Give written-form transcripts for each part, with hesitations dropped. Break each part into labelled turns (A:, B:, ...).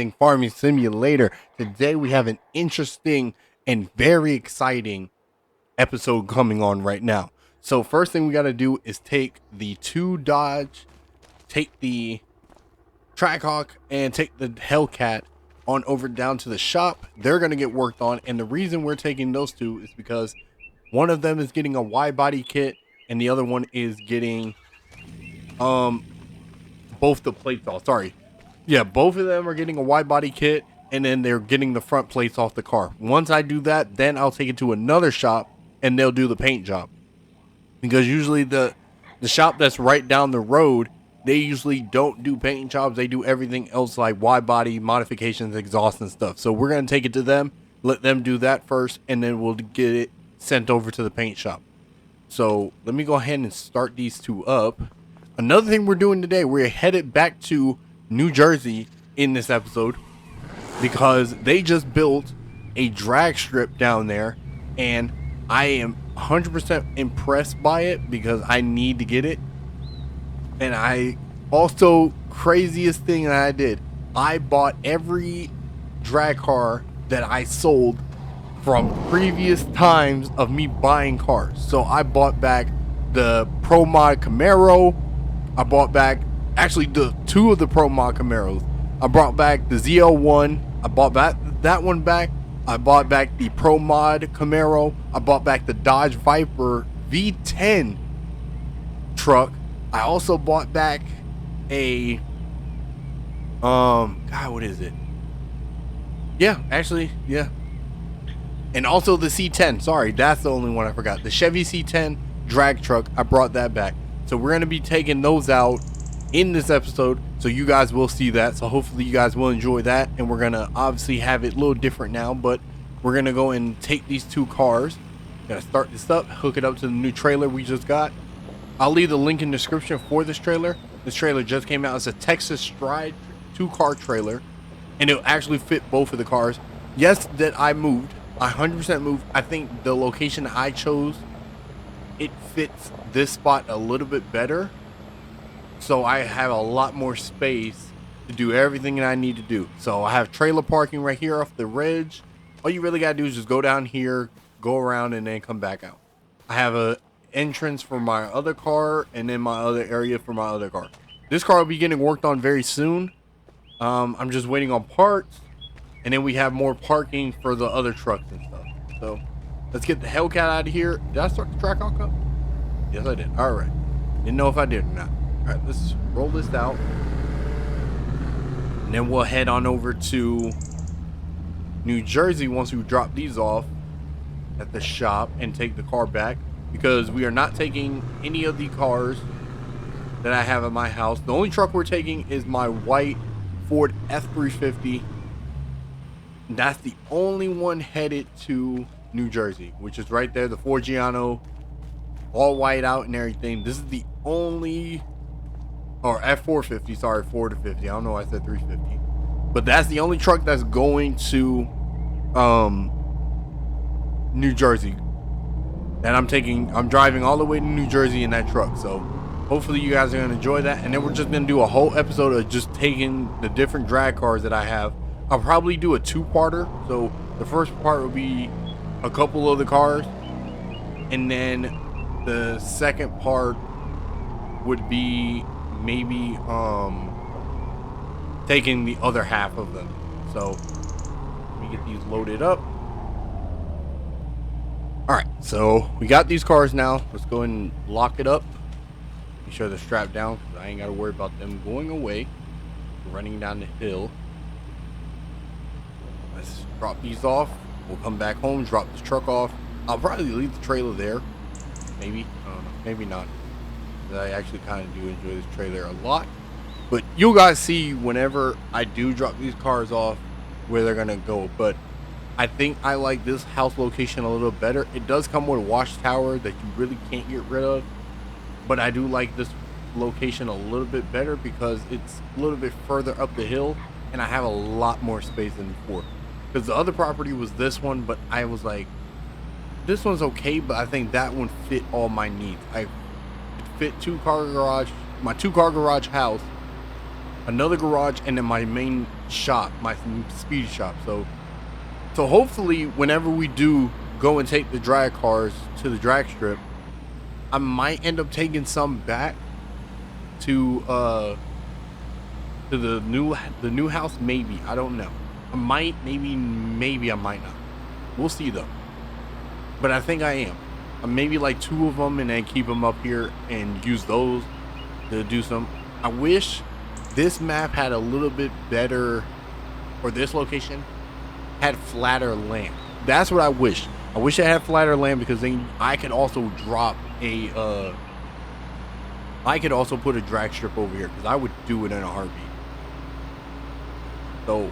A: amazing farming simulator. Today we have an interesting and very exciting episode coming on right now. So first thing we got to do is take the two Dodge, take the Trackhawk, and take the Hellcat on over down to the shop. They're going to get worked on, and the reason we're taking those two is because one of them is getting a wide body kit and the other one is getting both the plates off. Sorry. Yeah, both of them are getting a wide body kit and then they're getting the front plates off the car. Once I do that, then I'll take it to another shop and they'll do the paint job. Because usually the shop that's right down the road, they usually don't do paint jobs. They do everything else like wide body modifications, exhaust and stuff. So we're going to take it to them, let them do that first, and then we'll get it sent over to the paint shop. So let me go ahead and start these two up. Another thing we're doing today, we're headed back to New Jersey in this episode because they just built a drag strip down there and I am 100% impressed by it because I need to get it. And I also, craziest thing that I did, I bought every drag car that I sold from previous times of me buying cars. So I bought back the Pro Mod Camaro. I bought back actually the two of the Pro Mod Camaros. I brought back the ZL1. I bought back that one back. I bought back the Pro Mod Camaro. I bought back the Dodge Viper V10 truck. I also bought back a God, what is it? Yeah, actually, yeah. And also the C10. Sorry, that's the only one I forgot. The Chevy C10 drag truck. I brought that back. So we're going to be taking those out in this episode. So you guys will see that. So hopefully you guys will enjoy that. And we're going to obviously have it a little different now. But we're going to go and take these two cars. Going to start this up. Hook it up to the new trailer we just got. I'll leave the link in the description for this trailer. This trailer just came out. It's a Texas Stride 2-car trailer. And it'll actually fit both of the cars. Yes, that I moved. I 100% moved. I think the location I chose, it fits this spot a little bit better, so I have a lot more space to do everything that I need to do. So I have trailer parking right here off the ridge. All you really gotta do is just go down here, go around, and then come back out. I have a entrance for my other car and then my other area for my other car. This car will be getting worked on very soon. I'm just waiting on parts, and then we have more parking for the other trucks and stuff. So let's get the Hellcat out of here. Did I start the track up? Yes, I did. All right. Didn't know if I did or not. All right, let's roll this out. And then we'll head on over to New Jersey once we drop these off at the shop and take the car back. Because we are not taking any of the cars that I have at my house. The only truck we're taking is my white Ford F350. That's the only one headed to New Jersey, which is right there, the Ford Giano, all white out and everything. This is the only, or F450, sorry, 450. I don't know why I said 350, but that's the only truck that's going to New Jersey. And I'm driving all the way to New Jersey in that truck. So hopefully you guys are gonna enjoy that. And then we're just gonna do a whole episode of just taking the different drag cars that I have. I'll probably do a two-parter. So the first part will be a couple of the cars, and then the second part would be maybe taking the other half of them. So let me get these loaded up. All right, so we got these cars now. Let's go and lock it up. Be sure they're strapped down because I ain't got to worry about them going away, running down the hill. Let's drop these off. We'll come back home, drop this truck off. I'll probably leave the trailer there. Maybe. I don't know. Maybe not. I actually kind of do enjoy this trailer a lot. But you guys see whenever I do drop these cars off where they're going to go. But I think I like this house location a little better. It does come with a watchtower that you really can't get rid of. But I do like this location a little bit better because it's a little bit further up the hill. And I have a lot more space than before. Because the other property was this one, but I was like, this one's okay, but I think that one fit all my needs. I fit my 2-car garage house another garage, and then my main shop, my speed shop. So hopefully whenever we do go and take the drag cars to the drag strip, I might end up taking some back to the new house. Maybe, I don't know. I might, maybe I might not. We'll see though. But I think I am. Maybe like 2 of them, and then keep them up here and use those to do some. I wish this map had a little bit better, or this location had flatter land. That's what I wish. I wish I had flatter land, because then I could also drop a I could also put a drag strip over here, because I would do it in a heartbeat. So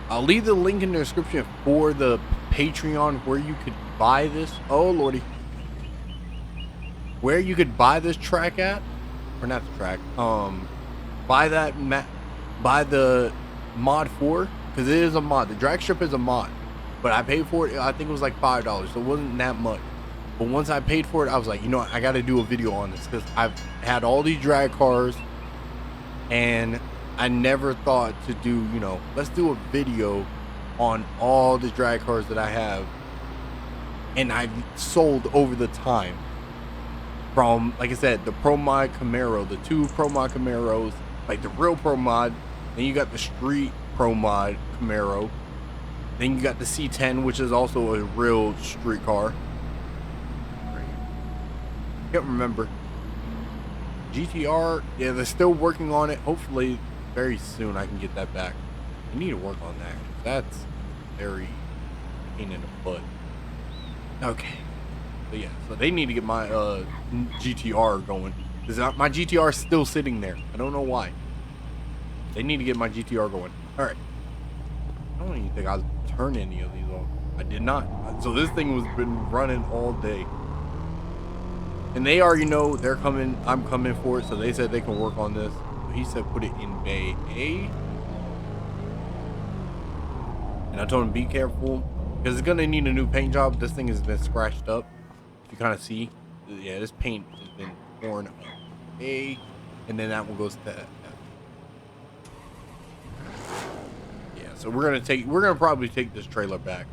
A: I'll leave the link in the description for the Patreon where you could buy this. Oh lordy. Where you could buy this track at, or not the track, buy the mod 4, because it is a mod. The drag strip is a mod, but I paid for it. I think it was like $5, so it wasn't that much. But once I paid for it, I was like, you know what, I got to do a video on this, because I've had all these drag cars, and I never thought to do, you know, let's do a video on all the drag cars that I have, and I've sold over the time. From, like I said, the Pro Mod Camaro, the 2 Pro Mod Camaros, like the real Pro Mod. Then you got the Street Pro Mod Camaro. Then you got the C10, which is also a real street car. Can't remember. GTR, yeah, they're still working on it. Hopefully, very soon I can get that back. I need to work on that. That's very pain in the butt. Okay. But yeah, so they need to get my GTR going. My GTR is still sitting there. I don't know why. They need to get my GTR going. All right. I don't even think I turned any of these off. I did not. So this thing was been running all day. And they already know they're coming. I'm coming for it. So they said they can work on this. He said put it in Bay A. And I told him be careful, because it's going to need a new paint job. This thing has been scratched up. You kind of see, yeah, this paint has been torn up. A, and then that one goes to F. Yeah, so we're gonna probably take this trailer back,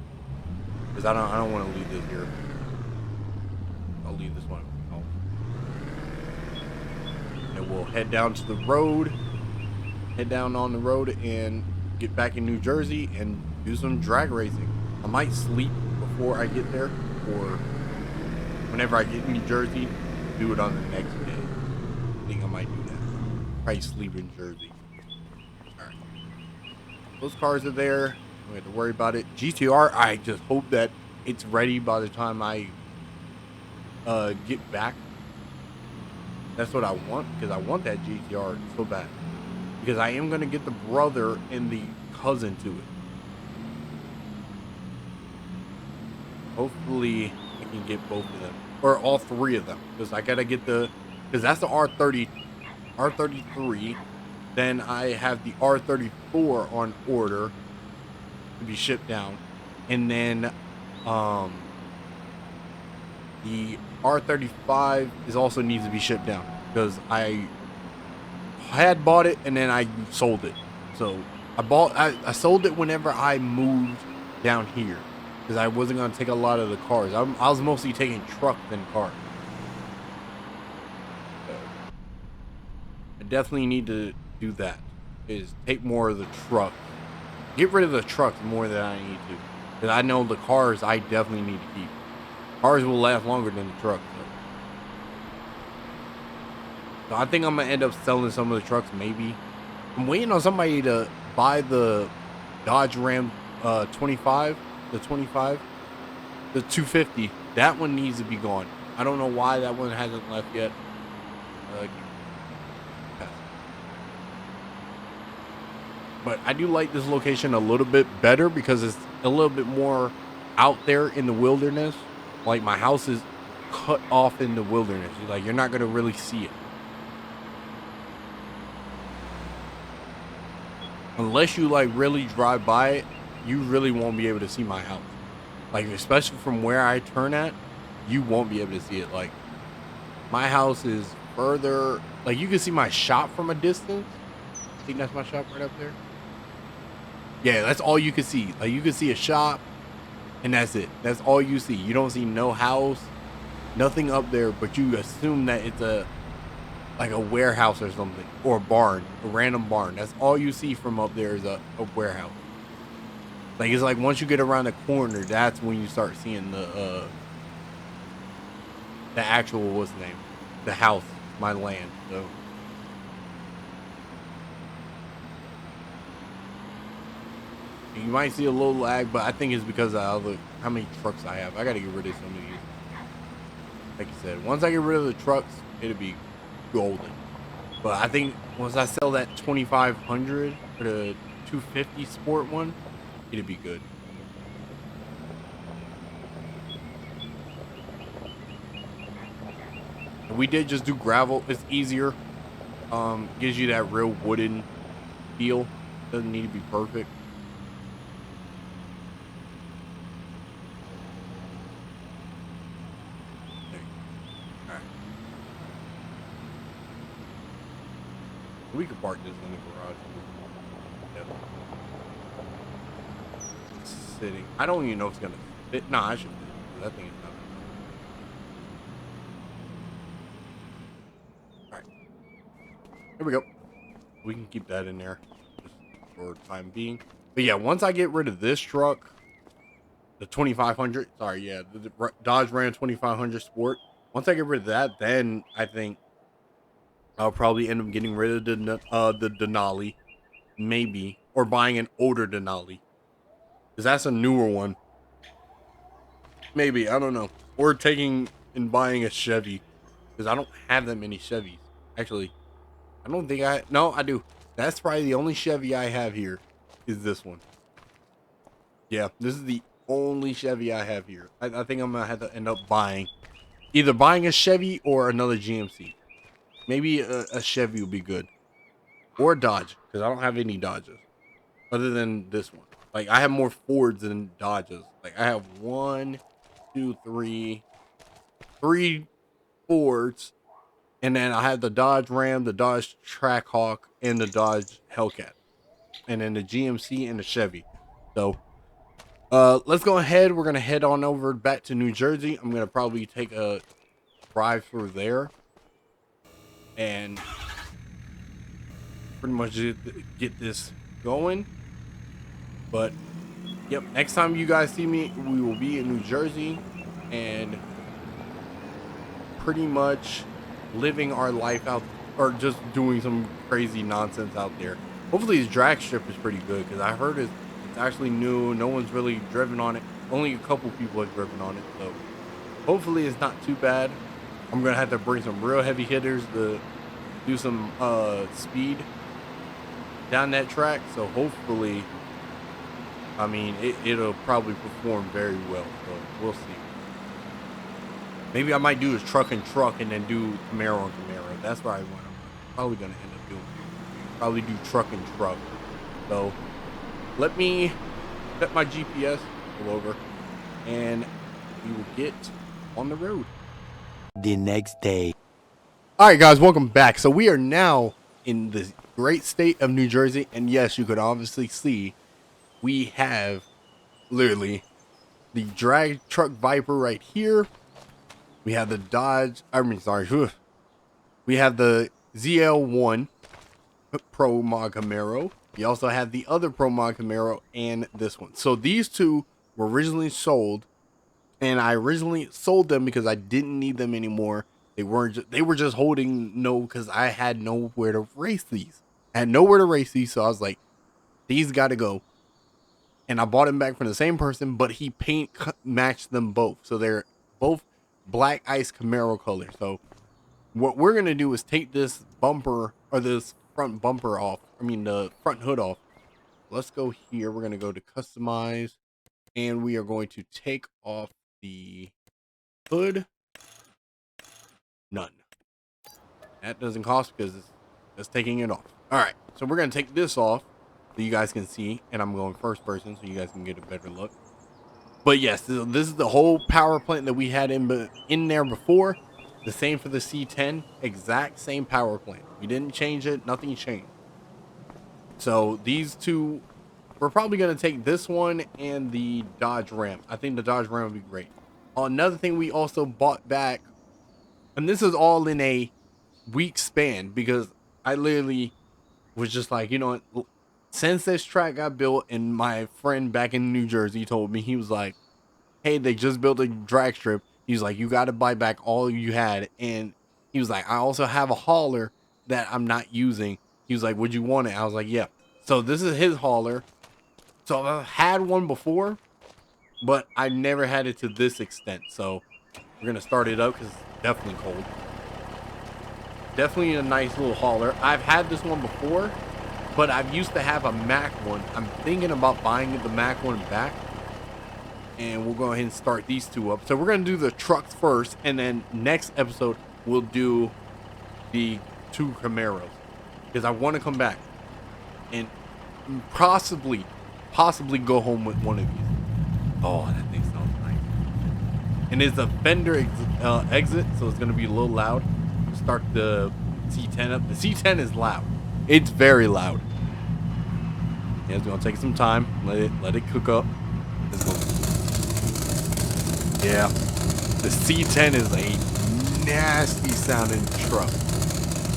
A: because I don't want to leave this here. I'll leave this one. And we'll head down to the road, head down on the road, and get back in New Jersey and do some drag racing. I might sleep before I get there, or whenever I get in New Jersey, do it on the next day. I think I might do that. Probably sleep in Jersey. Alright. Those cars are there. We don't have to worry about it. GTR, I just hope that it's ready by the time I get back. That's what I want, because I want that GTR so bad. Because I am going to get the brother and the cousin to it. Hopefully I can get both of them, or all 3 of them, because I gotta get because that's the R33. Then I have the R34 on order to be shipped down, and then the R35 is also needs to be shipped down, because I had bought it and then I sold it. So I sold it whenever I moved down here, because I wasn't going to take a lot of the cars. I was mostly taking truck than car. So I definitely need to do that, is take more of the truck. Get rid of the trucks more than I need to, because I know the cars I definitely need to keep. Cars will last longer than the trucks. So I think I'm going to end up selling some of the trucks, maybe. I'm waiting on somebody to buy the Dodge Ram 25. The 250, that one needs to be gone. I don't know why that one hasn't left yet. But I do like this location a little bit better, because it's a little bit more out there in the wilderness. Like, my house is cut off in the wilderness. Like, you're not going to really see it. Unless you, like, really drive by it, you really won't be able to see my house. Like, especially from where I turn at, you won't be able to see it. Like, my house is further, like, you can see my shop from a distance, I think that's my shop right up there. Yeah, that's all you can see. Like, you can see a shop, and that's it. That's all you see. You don't see no house, nothing up there, but you assume that it's like a warehouse or something, or a barn, a random barn. That's all you see from up there is a warehouse. Like, it's like once you get around the corner, that's when you start seeing the actual, what's the name, the house, my land. So you might see a little lag, but I think it's because of how many trucks I have. I got to get rid of some of these. Like you said, once I get rid of the trucks, it'll be golden. But I think once I sell that 2500 for the 250 sport one, it'll be good. And we did just do gravel. It's easier. Gives you that real wooden feel. Doesn't need to be perfect. We could park this in the garage. Yep. It's sitting. I don't even know if it's gonna fit. Nah, I should fit. That thing is not. Alright. Here we go. We can keep that in there just for the time being. But yeah, once I get rid of this truck, the 2500, sorry, yeah, the Dodge Ram 2500 Sport. Once I get rid of that, then I think I'll probably end up getting rid of the Denali, maybe, or buying an older Denali, because that's a newer one. Maybe, I don't know, or taking and buying a Chevy, because I don't have that many Chevys. Actually, I don't think no, I do. That's probably the only Chevy I have here. Is this one? Yeah, this is the only Chevy I have here. I think I'm gonna have to end up either buying a Chevy or another GMC. Maybe a Chevy would be good. Or a Dodge, because I don't have any Dodges. Other than this one. Like, I have more Fords than Dodges. Like, I have three Fords. And then I have the Dodge Ram, the Dodge Trackhawk, and the Dodge Hellcat. And then the GMC and the Chevy. So, let's go ahead. We're going to head on over back to New Jersey. I'm going to probably take a drive through there. And pretty much get this going. But yep, next time you guys see me, we will be in New Jersey and pretty much living our life out, or just doing some crazy nonsense out there. Hopefully this drag strip is pretty good, because I heard it's actually new. No one's really driven on it. Only a couple people have driven on it, so hopefully it's not too bad. I'm gonna have to bring some real heavy hitters to do some speed down that track, so hopefully, I mean, it'll probably perform very well, so we'll see. Maybe I might do is truck and truck and then do Camaro and Camaro. That's what I'm probably going to end up doing. Probably do truck and truck. So let me set my GPS over and we will get on the road.
B: The next day.
A: All right, guys, welcome back. So we are now in the great state of New Jersey. And yes, you could obviously see we have literally the drag truck Viper right here. We have the we have the ZL1 Pro Mod Camaro. We also have the other Pro Mod Camaro and this one. So these two were originally sold, and I originally sold them because I didn't need them anymore. They were just holding because I had nowhere to race these. I had nowhere to race these, so I was like, these got to go. And I bought them back from the same person, but he paint matched them both. So they're both black ice Camaro color. So what we're going to do is take this bumper, or this front bumper off. I mean, the front hood off. Let's go here. We're going to go to customize, and we are going to take off the hood. None. That doesn't cost because it's taking it off. All right. So we're going to take this off so you guys can see, and I'm going first person so you guys can get a better look. But yes, this is the whole power plant that we had in there before. The same for the C10, exact same power plant. We didn't change it, nothing changed. So these two, we're probably going to take this one and the Dodge Ram. I think the Dodge Ram would be great. Another thing we also bought back, and this is all in a week span because I literally was just like, you know what, since this track got built and my friend back in New Jersey told me, he was like, hey, they just built a drag strip. He's like, you got to buy back all you had. And he was like, I also have a hauler that I'm not using. He was like, would you want it? I was like, yeah. So this is his hauler. So I've had one before, but I never had it to this extent. So we're going to start it up because it's definitely cold. Definitely a nice little hauler. I've had this one before, but I've used to have a Mac one. I'm thinking about buying the Mac one back. And we'll go ahead and start these two up. So we're going to do the trucks first. And then next episode, we'll do the two Camaros. Because I want to come back and possibly go home with one of these. Oh, that thing sounds nice. And it's a fender exit, so it's going to be a little loud. Start the C10 up. The C10 is loud. It's very loud. Yeah, it's going to take some time. Let it cook up. Let's go. Yeah, the C10 is a nasty sounding truck.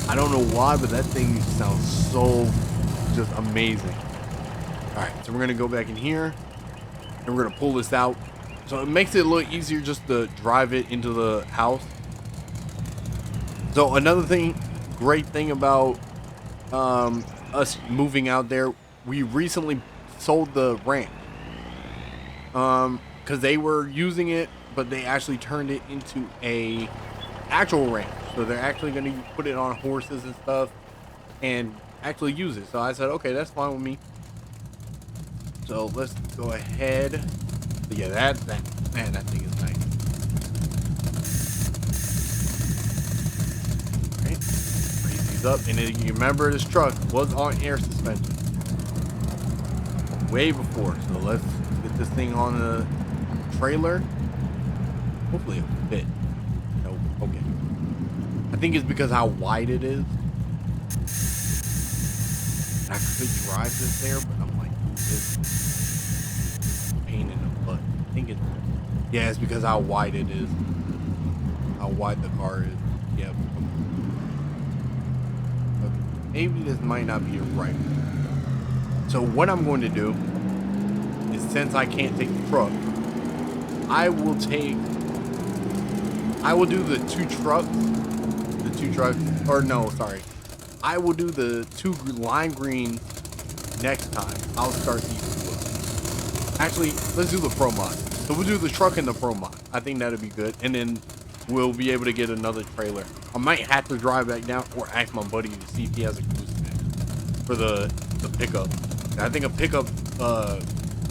A: I don't know why, but that thing sounds so just amazing. All right, so we're gonna go back in here and we're gonna pull this out. So it makes it a little easier just to drive it into the house. So another great thing about us moving out there, we recently sold the ranch. Because they were using it, but they actually turned it into a actual ranch. So they're actually going to put it on horses and stuff and actually use it. So I said, okay, that's fine with me. So let's go ahead. So yeah, that thing is nice. All right, raise these up, and then you remember this truck was on air suspension way before. So let's get this thing on the trailer. Hopefully it'll fit. Nope. Okay. I think it's because how wide it is. I could drive this there, but I'm like, this pain in the butt. I think it's, yeah, it's because how wide it is. How wide the car is. Yep. Okay. Maybe this might not be right. So what I'm going to do is, since I can't take the truck, I will do the two trucks, or no, sorry. I will do the two lime greens next time. I'll start these two up. Actually, let's do the Pro Mod. So we'll do the truck and the Pro Mod. I think that'll be good. And then we'll be able to get another trailer. I might have to drive back down or ask my buddy to see if he has a gooseneck for the pickup. I think a pickup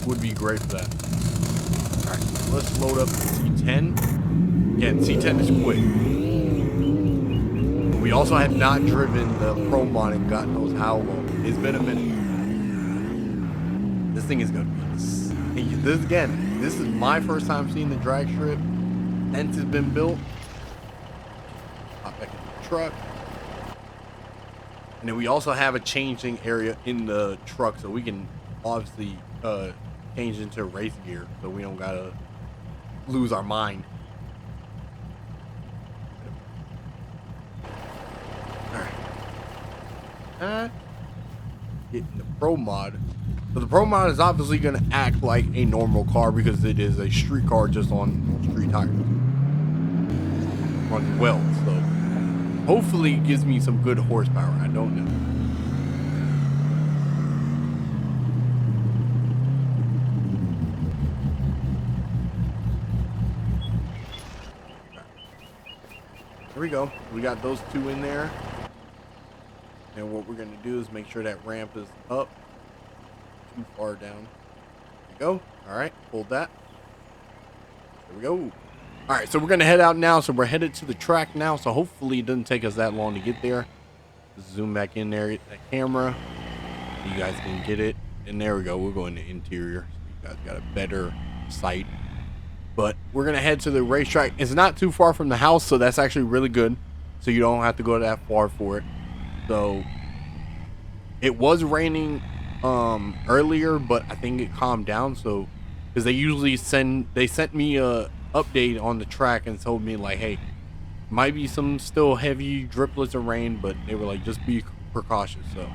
A: would be great for that. All right, so let's load up the C10. Yeah, C10 is quick. We also have not driven the Pro Mod and God knows how long. It's been a minute. This thing is gonna be this is my first time seeing the drag strip since it's been built. Hop back in the truck. And then we also have a changing area in the truck, so we can obviously change into race gear, so we don't gotta lose our mind. Alright. Getting the Pro Mod. So the Pro Mod is obviously going to act like a normal car because it is a street car just on street tires. Running well, so hopefully it gives me some good horsepower. I don't know. Here we go. We got those two in there. And what we're going to do is make sure that ramp is up. Too far down. There we go. All right. Hold that. There we go. All right. So we're going to head out now. So we're headed to the track now. So hopefully it doesn't take us that long to get there. Just zoom back in there. Get that camera. So you guys can get it. And there we go. We'll go in the interior. So you guys got a better sight. But we're going to head to the racetrack. It's not too far from the house. So that's actually really good. So you don't have to go that far for it. So It was raining earlier, but I think it calmed down. So, because they sent me a update on the track and told me like, hey, might be some still heavy driplets of rain, but they were like, just be precautious. So,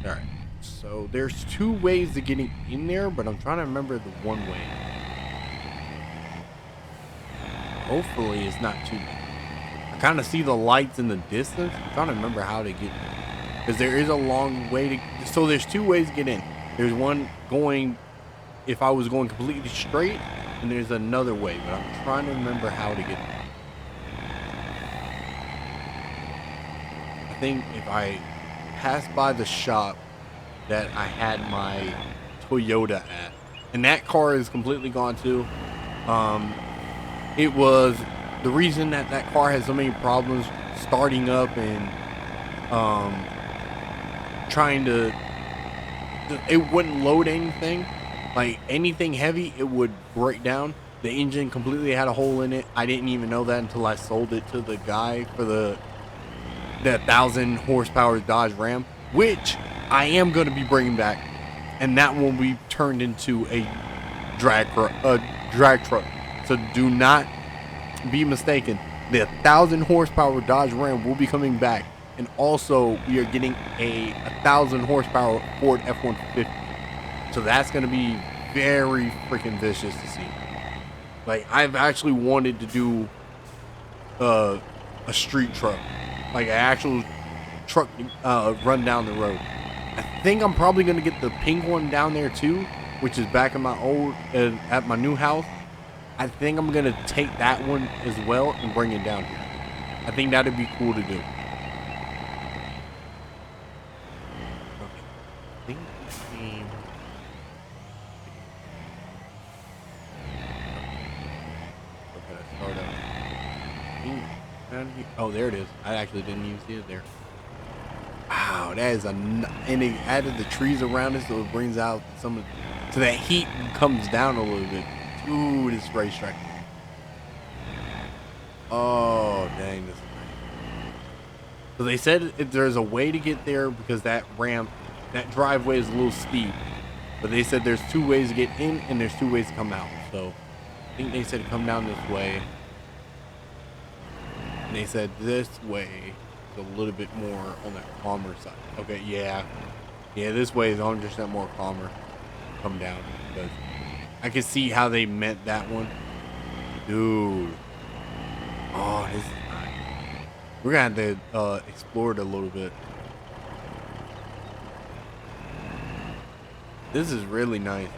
A: all right. So there's two ways to getting in there, but I'm trying to remember the one way. Hopefully, it's not too bad. I kind of see the lights in the distance. I'm trying to remember how to get in, because there is a long way to. So there's two ways to get in. There's one going, if I was going completely straight, and there's another way, but I'm trying to remember how to get in. I think if I pass by the shop that I had my Toyota at, and that car is completely gone too. It was the reason that that car had so many problems starting up and trying to, it wouldn't load anything, like anything heavy, it would break down. The engine completely had a hole in it. I didn't even know that until I sold it to the guy for the 1,000 horsepower Dodge Ram, which I am going to be bringing back, and that will be turned into a drag truck. So do not be mistaken. The 1,000 horsepower Dodge Ram will be coming back, and also we are getting a 1,000 horsepower Ford F-150. So that's going to be very freaking vicious to see. Like, I've actually wanted to do a street truck, like an actual truck run down the road. I think I'm probably going to get the pink one down there too, which is back in my old at my new house. I think I'm going to take that one as well and bring it down here. I think that'd be cool to do. Okay. I think the team. Okay, let's start up. Oh, there it is. I actually didn't even see it there. Wow, that is and they added the trees around it, so it brings out some of, so that heat comes down a little bit. Ooh, this racetrack. Oh, dang, this is nice. So they said if there's a way to get there because that ramp, that driveway is a little steep. But they said there's two ways to get in and there's two ways to come out. So I think they said come down this way. And they said this way is a little bit more on that calmer side. Okay, yeah. Yeah, this way is 100% more calmer. Come down. Because I can see how they meant that one. Dude. Oh, this is nice. We're going to have to explore it a little bit. This is really nice.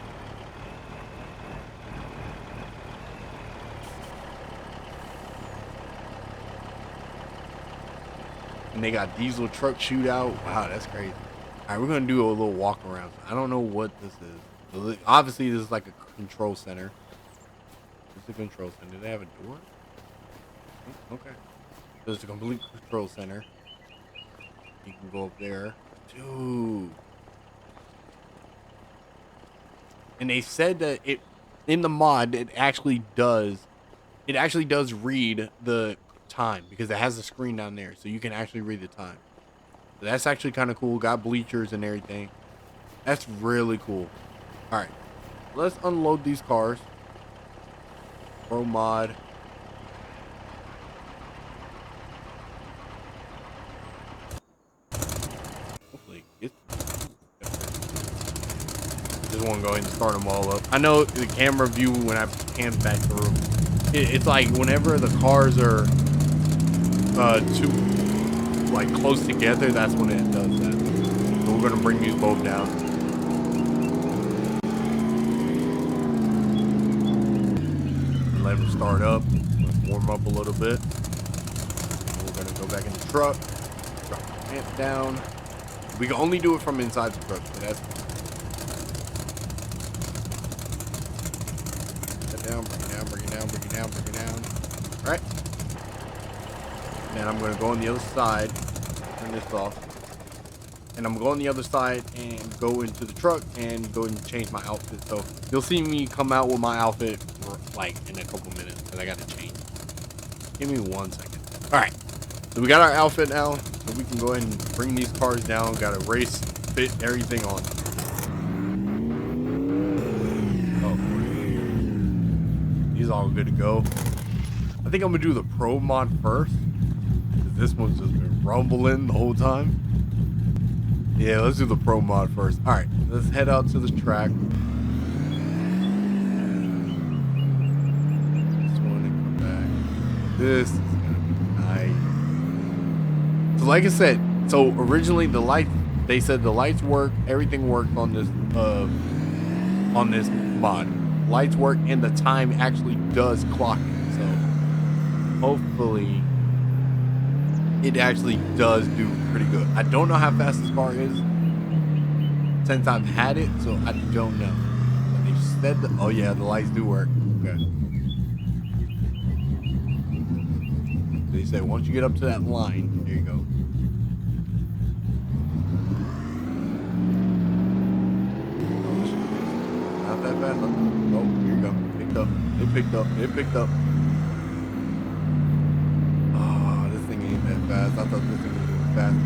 A: And they got diesel truck shootout. Wow, that's crazy. All right, we're going to do a little walk around. I don't know what this is. Obviously, this is like a control center. It's a control center. Do they have a door? Okay. So it's a complete control center. You can go up there. Dude. And they said that it, in the mod, it actually does read the time because it has a screen down there. So you can actually read the time. So that's actually kind of cool. Got bleachers and everything. That's really cool. All right. Let's unload these cars. Pro mod. Hopefully it just want to go ahead and start them all up. I know the camera view when I pan back through, it's like whenever the cars are too like close together, that's when it does that. So we're gonna bring these both down. Let them start up. Let's warm up a little bit. We're gonna go back in the truck. Drop the ramp down. We can only do it from inside the truck, so that's down, bring it down, bring it down, bring it down, bring it down. All right. Then I'm gonna go on the other side, turn this off, and I'm gonna go on the other side and go into the truck and go and change my outfit. So you'll see me come out with my outfit for like in a couple minutes because I got to change. Give me 1 second. All right. So we got our outfit now, so we can go ahead and bring these cars down. Got a race, fit everything on. Oh, he's all good to go. I think I'm gonna do the pro mod first, because this one's just been rumbling the whole time. Yeah, let's do the pro mod first. All right, let's head out to the track. This one and come back. This is gonna be nice. So like I said, so originally the light, they said the lights work, everything worked on this mod. Lights work and the time actually does clock it. So hopefully it actually does do pretty good. I don't know how fast this car is since I've had it, so I don't know. But they said that, oh yeah, the lights do work. Okay. They said once you get up to that line, there you go. Not that fast. Oh, here you go. Picked up. It picked up. It picked up. Oh, this thing ain't that fast. I thought this thing was really fast.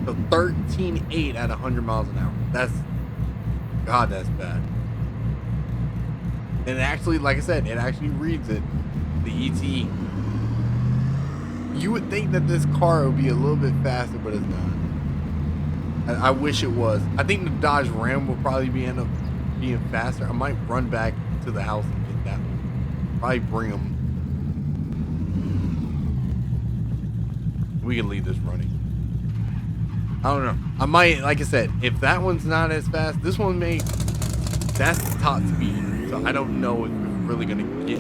A: So 13.8 at 100 miles an hour. That's, God, that's bad. And actually, like I said, it actually reads it. The ET. You would think that this car would be a little bit faster, but it's not. I wish it was. I think the Dodge Ram will probably end up being faster. I might run back to the house and get that one. Probably bring them. We can leave this running. I don't know. I might, like I said, if that one's not as fast, this one may. That's the top speed. So I don't know if it's really gonna get.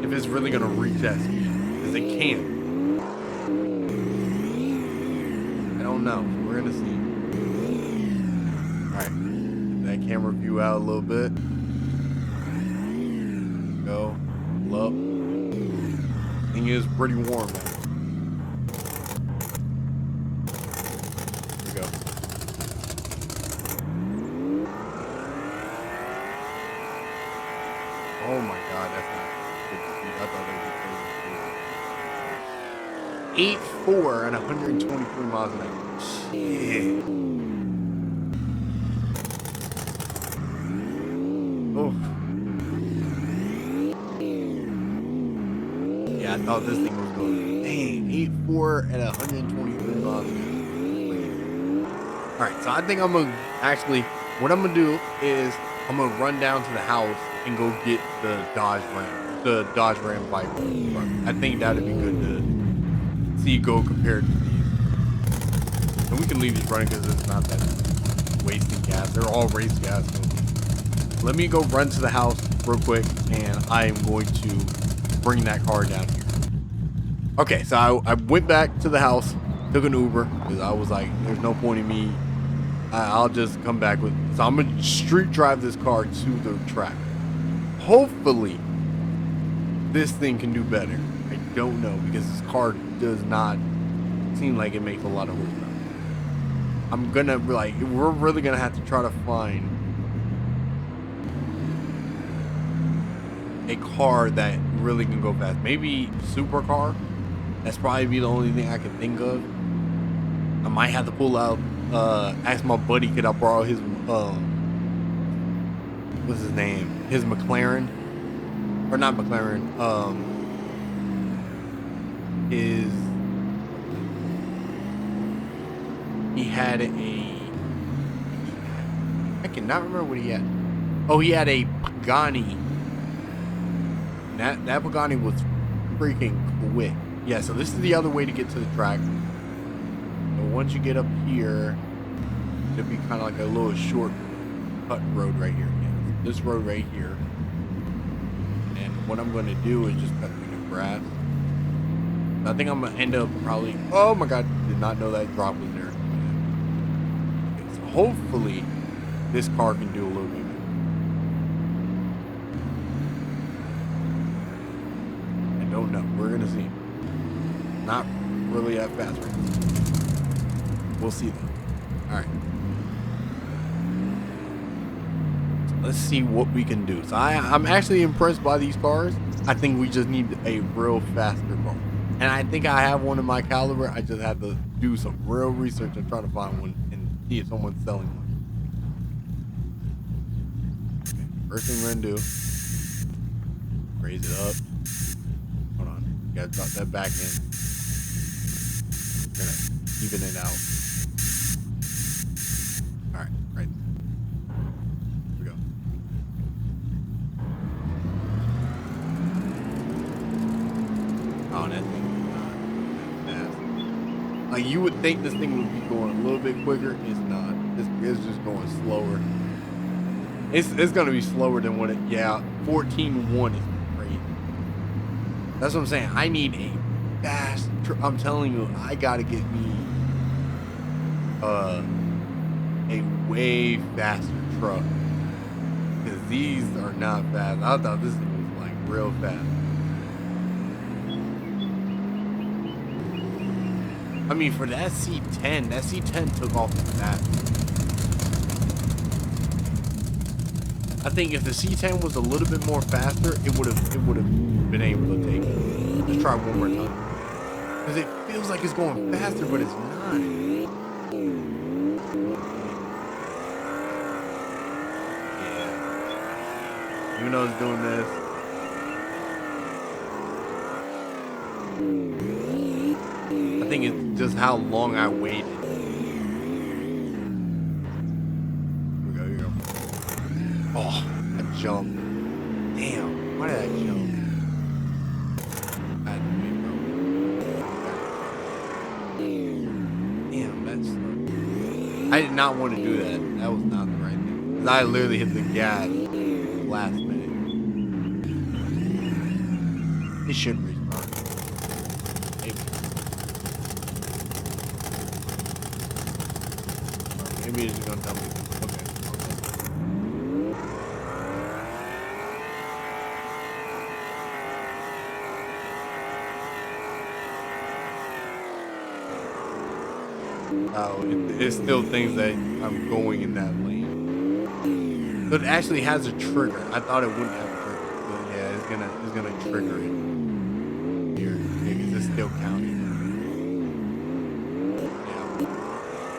A: If it's really gonna reach that speed, because it can. I don't know. We're gonna see. All right, get that camera view out a little bit. Go, look. Thing is pretty warm now. Here we go. Oh my God, that's not good speed. I thought that would be crazy. 8.4 and 123 miles an hour. Shit. Oh. Yeah, I thought this thing was going. Dang, 8.4 at 123 miles an hour. All right, so I think I'm gonna actually. What I'm gonna do is I'm gonna run down to the house and go get the Dodge Ram Viper. I think that'd be good to see go compared to these. And we can leave these running because it's not that wasting gas. They're all race gas. So let me go run to the house real quick, and I am going to bring that car down here. Okay, so I went back to the house, took an Uber because I was like, there's no point in me. I'll just come back with. So I'm gonna street drive this car to the track. Hopefully, this thing can do better. I don't know because this car does not seem like it makes a lot of horsepower. I'm gonna we're really gonna have to try to find a car that really can go fast. Maybe supercar. That's probably be the only thing I can think of. I might have to pull out. Ask my buddy, could I borrow his what's his name? His McLaren, or not McLaren? He had a. I cannot remember what he had. Oh, he had a Pagani. That Pagani was freaking quick. Yeah, so this is the other way to get to the track. So once you get up here, it'll be kind of like a little short cut road right here. Yeah, this road right here. And what I'm going to do is just cut through the grass. I think I'm going to end up probably. Oh my God, did not know that drop was there. Okay, so hopefully this car can do a little bit better. I don't know. We're going to see. Not really that fast right now. We'll see though. All right. So Let's see what we can do. So I'm actually impressed by these cars. I think we just need a real faster car. And I think I have one in my caliber. I just have to do some real research and try to find one and see if someone's selling one. Okay, first thing we're gonna do, raise it up. Hold on, you gotta drop that back in. We're gonna even it out. All right, right. Here we go. Oh, that thing is not that fast. Like, you would think this thing would be going a little bit quicker. It's not. It's just going slower. It's gonna be slower than what it. Yeah, 14.1 is crazy. That's what I'm saying. I need a fast. I'm telling you, I gotta get me a way faster truck, because these are not fast. I thought this thing was like real fast. I mean, for that C10 took off fast. I think if the C10 was a little bit more faster, it would have been able to take it. Let's try one more time, because it feels like it's going faster, but it's not. Yeah. Even though it's doing this. I think it's just how long I waited. Here we go. Oh, I jumped. Damn, why did I jump? I had to make it. Damn, that's slow. I did not want to do that. That was not the right thing. Because I literally hit the gas last minute. It should restart. Maybe it's gonna tell me. Okay. Oh, it still thinks that I'm going in that lane. But it actually has a trigger. I thought it wouldn't have a trigger. But yeah, it's gonna trigger it. Here, because it's still counting.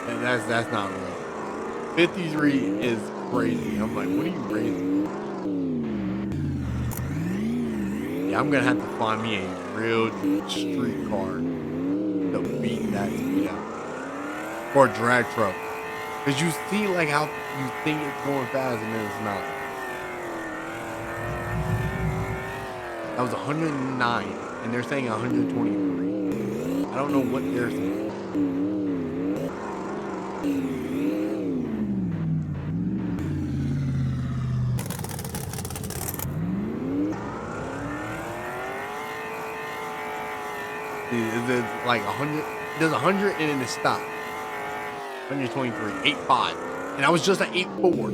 A: Yeah. That's not real. 53 is crazy. I'm like, what are you raising? Yeah, I'm gonna have to find me a real street car to beat that speed out. Or a drag truck. Because you see like how you think it's going fast and then it's not. That was 109 and they're saying 123. I don't know what they're saying. It's like 100. There's 100 and then it stopped. 123, 8.5, and I was just at 8.4.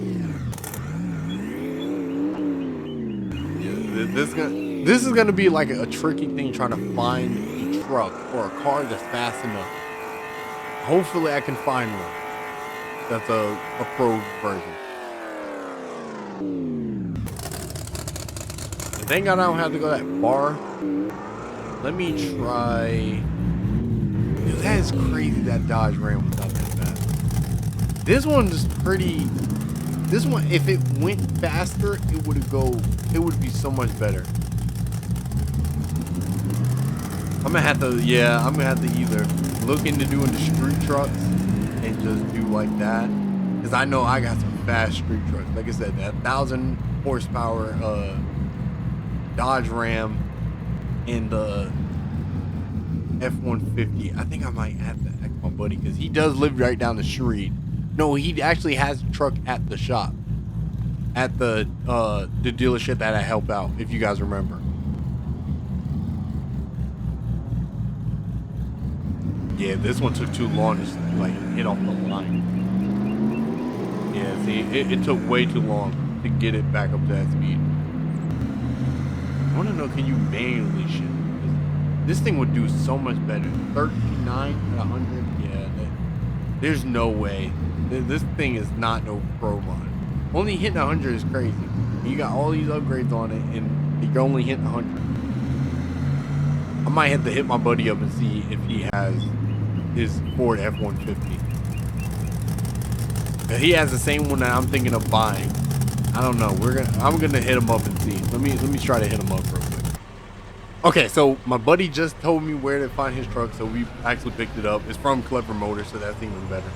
A: Yeah, this is gonna be like a tricky thing trying to find a truck or a car that's fast enough. Hopefully, I can find one that's a pro version. Thank God I don't have to go that far. Let me try. Dude, that is crazy that Dodge Ram was not that fast. This one is pretty. This one, if it went faster, it would be so much better. I'm gonna have to either look into doing the street trucks and just do like that, because I know I got some fast street trucks. Like I said, that 1,000 horsepower Dodge Ram and the F-150. I think I might have to ask my buddy, because he does live right down the street. No, he actually has a truck at the shop, at the dealership that I help out, if you guys remember. Yeah, this one took too long to like hit off the line. Yeah, see, it took way too long to get it back up to that speed. I want to know, can you manually shift? This thing would do so much better. 39 at 100. Yeah, there's no way. This thing is not no pro mod. Only hitting 100 is crazy. You got all these upgrades on it, and you're only hitting 100. I might have to hit my buddy up and see if he has his Ford F-150. If he has the same one that I'm thinking of buying, I don't know. I'm gonna hit him up and see. Let me try to hit him up real quick. Okay, so my buddy just told me where to find his truck, so we actually picked it up. It's from Clever Motors, so that's even better.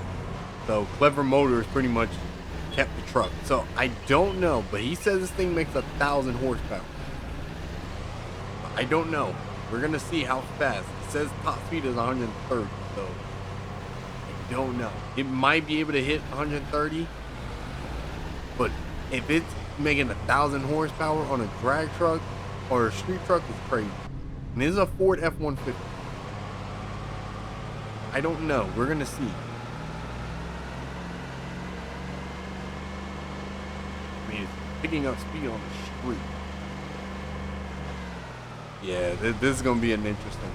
A: So Clever Motors pretty much kept the truck. So I don't know, but he says this thing makes 1,000 horsepower. I don't know. We're gonna see how fast. It says top speed is 130, so I don't know. It might be able to hit 130, but if it's making 1,000 horsepower on a drag truck or a street truck, it's crazy. And this is a Ford F-150. I don't know. We're gonna see. I mean, it's picking up speed on the street. Yeah, this is gonna be an interesting one.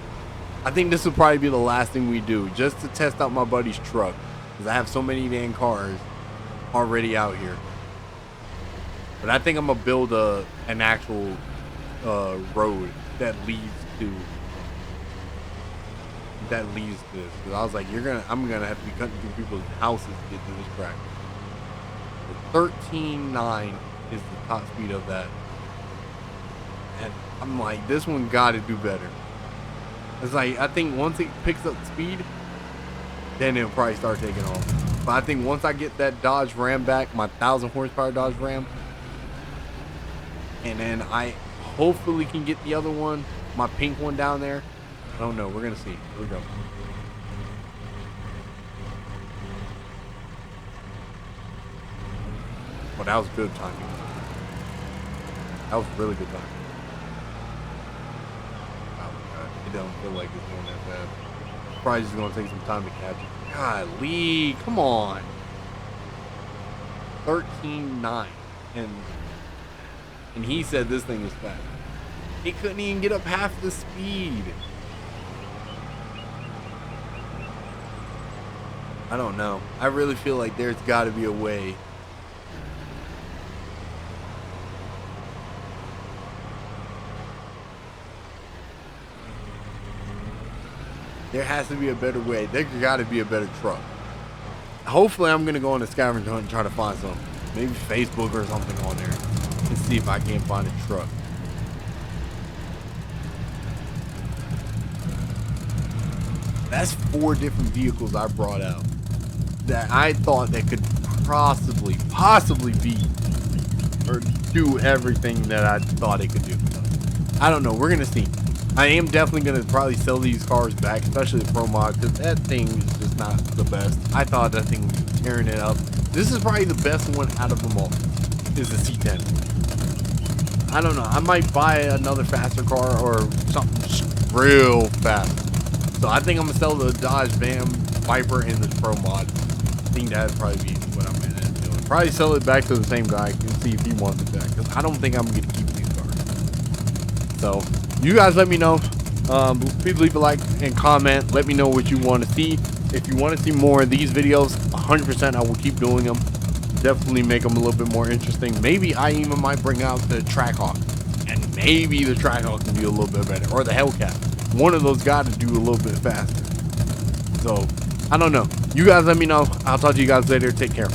A: I think this will probably be the last thing we do, just to test out my buddy's truck, because I have so many damn cars already out here. But I think I'm gonna build an actual road that leads to this. Because I was like, I'm gonna have to be cutting through people's houses to get to this track. The 13.9 is the top speed of that. And I'm like, this one gotta do better. It's like, I think once it picks up speed, then it'll probably start taking off. But I think once I get that Dodge Ram back, my 1,000 horsepower Dodge Ram, and then I hopefully can get the other one, my pink one down there. I don't know. We're gonna see. Here we go. Well, that was good timing. That was really good timing. It don't feel like it's going that fast. Probably just gonna take some time to catch it. Golly, come on. 13.9, and he said this thing is fast. It couldn't even get up half the speed. I don't know. I really feel like there's got to be a way. There has to be a better way. There got to be a better truck. Hopefully, I'm going to go on a scavenger hunt and try to find some. Maybe Facebook or something on there. And see if I can't find a truck. That's 4 different vehicles I brought out that I thought that could possibly be or do everything that I thought it could do. I don't know. We're going to see. I am definitely going to probably sell these cars back, especially the Pro Mod, because that thing is just not the best. I thought that thing would be tearing it up. This is probably the best one out of them all, is the C10. I don't know. I might buy another faster car or something real fast. So I think I'm going to sell the Dodge Viper and the Pro Mod. I think that'd probably be what I'm going to end up doing. Probably sell it back to the same guy and see if he wants it back, because I don't think I'm going to keep these cars. So you guys let me know. Please leave a like and comment. Let me know what you want to see. If you want to see more of these videos, 100% I will keep doing them. Definitely make them a little bit more interesting. Maybe I even might bring out the Trackhawk, and maybe the Trackhawk can be a little bit better, or the Hellcat. One of those got to do a little bit faster. So I don't know. You guys let me know. I'll talk to you guys later. Take care.